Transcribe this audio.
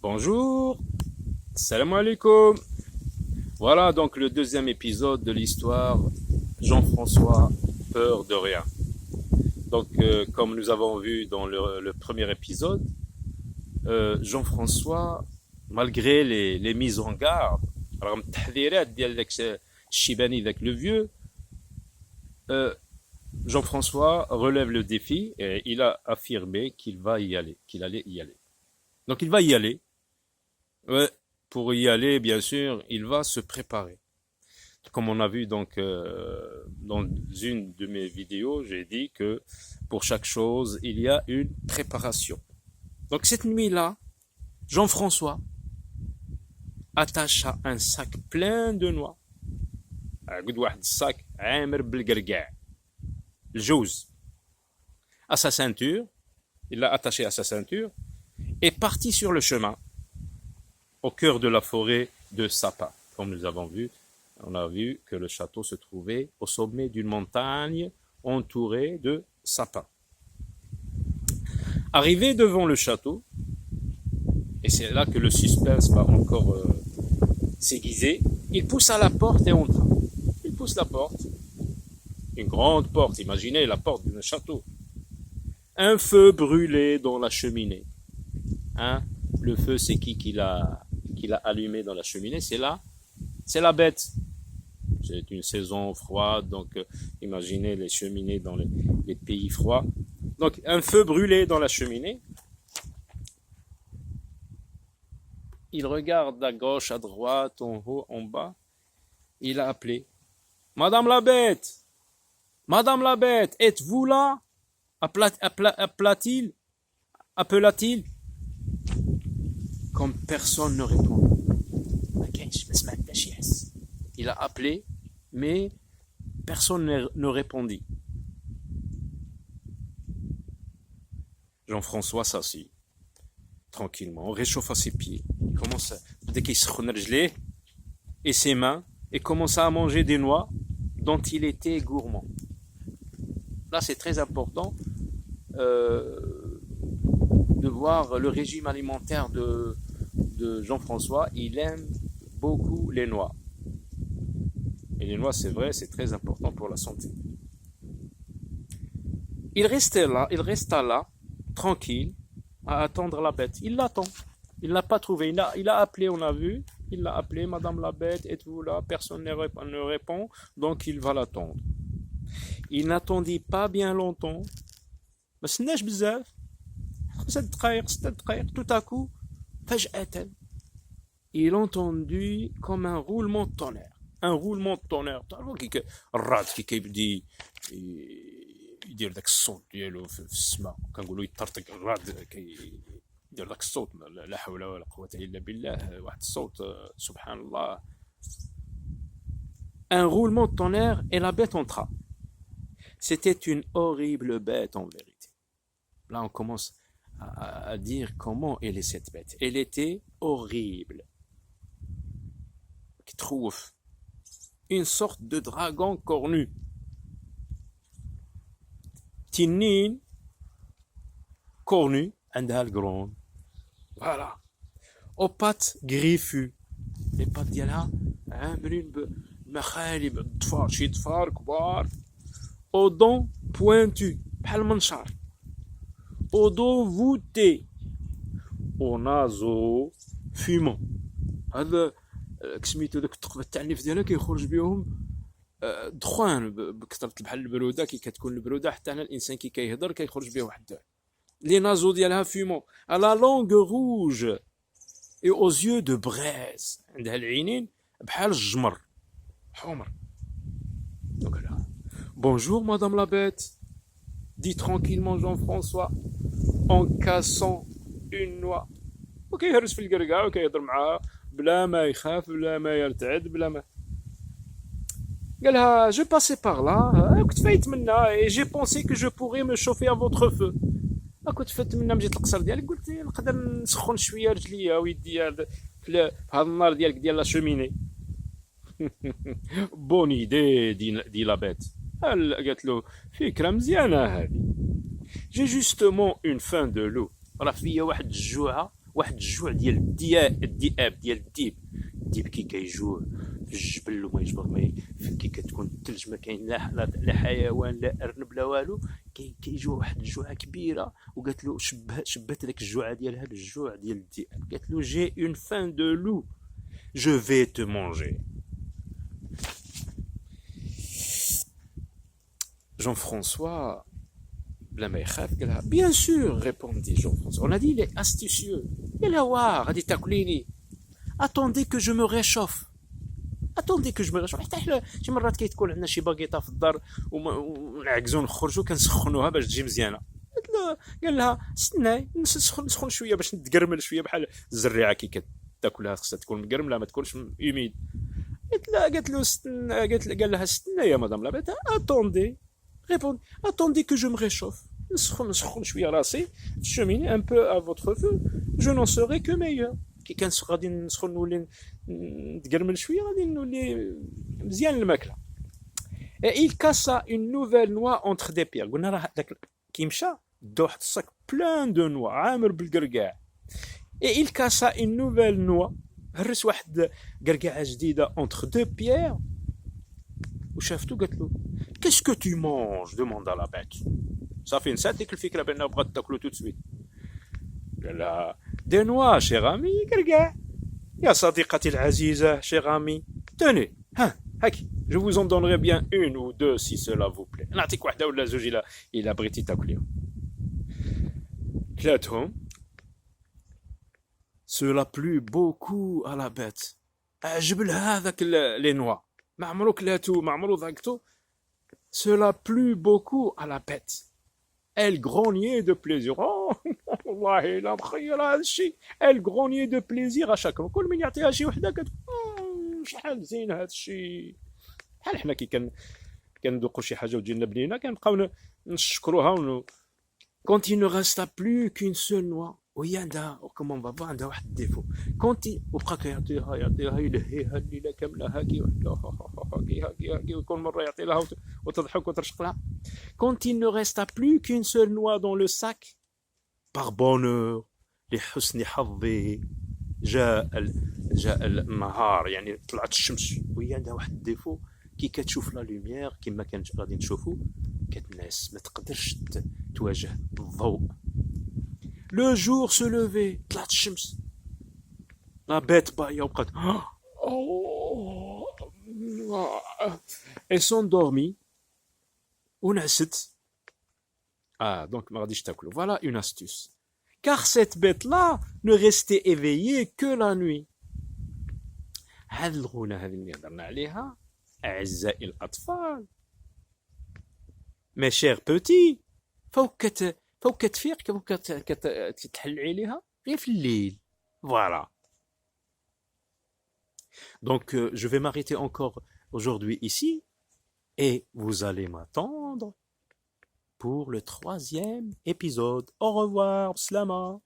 Bonjour, salam alaikum. Voilà donc le deuxième épisode de l'histoire Jean-François, peur de rien. Donc comme nous avons vu dans le premier épisode, Jean-François, malgré les mises en garde, رغم التحذيرات ديال داك الشيباني ذاك le vieux, Jean-François relève le défi et il a affirmé qu'il va y aller, qu'il allait y aller. Donc il va y aller. Ouais, pour y aller, bien sûr, il va se préparer. Comme on a vu donc dans une de mes vidéos, j'ai dit que pour chaque chose, il y a une préparation. Donc cette nuit-là, Jean-François attacha un sac plein de noix. قد واحد الصاك عامر بالقرقاع الجوز à sa ceinture, il l'a attaché à sa ceinture et parti sur le chemin au cœur de la forêt de sapins. Comme nous avons vu, on a vu que le château se trouvait au sommet d'une montagne entourée de sapins. Arrivé devant le château, et c'est là que le suspense va encore s'aiguiser, il poussa la porte et entra. Il pousse la porte, une grande porte, imaginez la porte d'un château. Un feu brûlait dans la cheminée. Hein? Le feu, c'est qui l'a allumé dans la cheminée? C'est la bête. C'est une saison froide, donc imaginez les cheminées dans les pays froids. Donc un feu brûlait dans la cheminée. Il regarde à gauche, à droite, en haut, en bas. Il a appelé. Madame la bête! Madame la bête, êtes-vous là? Appela-t-il? Comme personne ne répond. Il a appelé, mais personne ne répondit. Jean-François s'assit tranquillement, réchauffa ses pieds. Il commence dès qu'il se rejlait et ses mains, et commença à manger des noix dont il était gourmand. Là, c'est très important de voir le régime alimentaire de Jean-François. Il aime beaucoup les noix. Et les noix, c'est vrai, c'est très important pour la santé. Il resta là, tranquille, à attendre la bête. Il l'attend. Il ne l'a pas trouvé. Il a appelé, on a vu. Il l'a appelé, Madame la bête, êtes-vous là? Personne ne répond, donc il va l'attendre. Il n'attendit pas bien longtemps. ما استناش بزاف 5 دقائق 6 دقائق tout à coup فجأة il entendit comme un roulement de tonnerre. Un roulement de tonnerre. تعرفوا كي الرعد كي كيبدي يدير داك الصوت ديالو في السماء كنقولوا يطرطق الرعد يدير داك الصوت لا حول ولا قوة إلا بالله واحد الصوت سبحان الله. Un roulement de tonnerre et la bête entra. C'était une horrible bête en vérité. Là, on commence à dire comment elle est cette bête. Elle était horrible. Qui trouve une sorte de dragon cornu. Tinine cornu, عندها القرون. Voilà. Aux pattes griffues. Les pattes ديالها عاملين بمخالب ضفار شي ضفار كبار. Aux dents pointues بحال المنشار. Aux dos voûtés, aux naseaux fumants. هذا سميتو داك الثقب التعنيف ديالها كيخرج بهم دخان بكثرة بحال البروده كي كتكون البروده حتى هنا الانسان كي كيهضر كيخرج به واحد لي نازو ديالها فيمون à la langue rouge et aux yeux de braise. عندها العينين بحال الجمر حمر. Bonjour madame la bête, dit tranquillement Jean-François en cassant une noix. وكيهرس في القرقاع وكيهضر معاها بلا ما يخاف بلا ما يرتعد بلا ما. قالها je passais par là كنت فايت منا et j'ai pensé que je pourrais me chauffer à votre feu. كنت فايت منا مجيت القصر ديالك قلت نقدر نسخن شويه رجليا ويديا في هذا النار ديالك ديال لا شوميني. Bonne idée, dit la bête. قالت له فكرة مزيانة هذه. J'ai justement une faim de loup. راه فيا واحد الجوعة واحد الجوع ديال الذئاب ديال الديب كي كيجوع في الجبل وما يجبر ما كي كتكون الثلج ما كاين لا حيوان لا ارنب لا والو كيجوع واحد الجوعه كبيره وقالت له شبات لك الجوعه ديال هذا الجوع ديال الذئاب قالت له جي اون فان دو لو جو في te manger. Jean-François بلا ما يخاف قالها bien sûr répondit Jean-François. On a dit il est astucieux. قالها واه غادي تاكليني. Attendez que je me réchauffe. Attendez que je me réchauffe. حتى حنا شي مرات كيتكون عندنا شي باكيطه في الدار ونعكزو نخرجو كنسخنوها باش تجي مزيانه. قال لها استناي نسخن شويه باش نتقرمل شويه بحال الزريعه كي كتاكلها خصها تكون مقرمله ما تكونش يميد. قالت له استنى قال لها استنى يا مدام لابيت attendez répondez attendez que je me réchauffe نسخن شويه راسي cheminez un peu à votre feu je n'en serai que meilleur كي غادي نسخن نولي نتقرمل شويه غادي نولي مزيان الماكله. Et il cassa une nouvelle noix entre des pierres. قلنا راه داك كي مشى دا واحد الصاك بلان دو نوا عامر بالقرقاع. Et il cassa une nouvelle noix. هرس واحد قرقاعه جديده entre deux pierres. وشافتو قالت له qu'est-ce que tu manges demanda la bête. صافي نسات ديك الفكره بانه بغات تاكلو تو سويت. قال لها des noix cher ami قرقاع يا صديقتي العزيزه cher ami tenez ها هاكي je vous en donnerai bien une ou deux si cela vous plaît. نعطيك واحده ولا زوج الا بغيتي تاكليهم. كلاتهم. Cela plut beaucoup à la bête. عجب لها هذاك لي نوا ما عمرو كلاتو ما عمرو ذاقتو. Cela plut beaucoup à la bête. Elle grognait de plaisir. Oh والله لا مخيل هذا الشيء. Elle grognait de plaisir à chaque fois. كل من يعطيها شي وحده كتقول شحال زين هذا الشيء. بحال حنا كي كندوقوا شي حاجه وتجينا بنينه كنبقاو نشكروها. Quand il ne resta plus qu'une seule noix. وهي عندها كومون بابا عندها واحد الديفو كونتي وبقى كيعطيها يلهيها الليله كامله هاكي هاكي وكل مره يعطي لها وتضحك وترشق لها. Quand il ne resta plus qu'une seule noix dans le sac par bonheur لحسن حظي جاء النهار يعني طلعت الشمس وهي عندها واحد الديفو كي كتشوف لا لوميير كما كانت غادي نشوفوا كتنعس ما تقدرش تواجه الضوء. Le jour se levait. طلعت الشمس. La bête باية وبقات. Elle s'endormit. ونعست. Donc ما غاديش تاكلو. Voilà une astuce. Car cette bête-là ne restait éveillée que la nuit. هذه الغنى هذه اللي هضرنا عليها أعزائي الأطفال. Mes chers petits. فوق كتفيق فوق كتحل عليها غير في الليل. Voilà. Donc je vais m'arrêter encore aujourd'hui ici et vous allez m'attendre pour le 3e épisode. Au revoir, slama.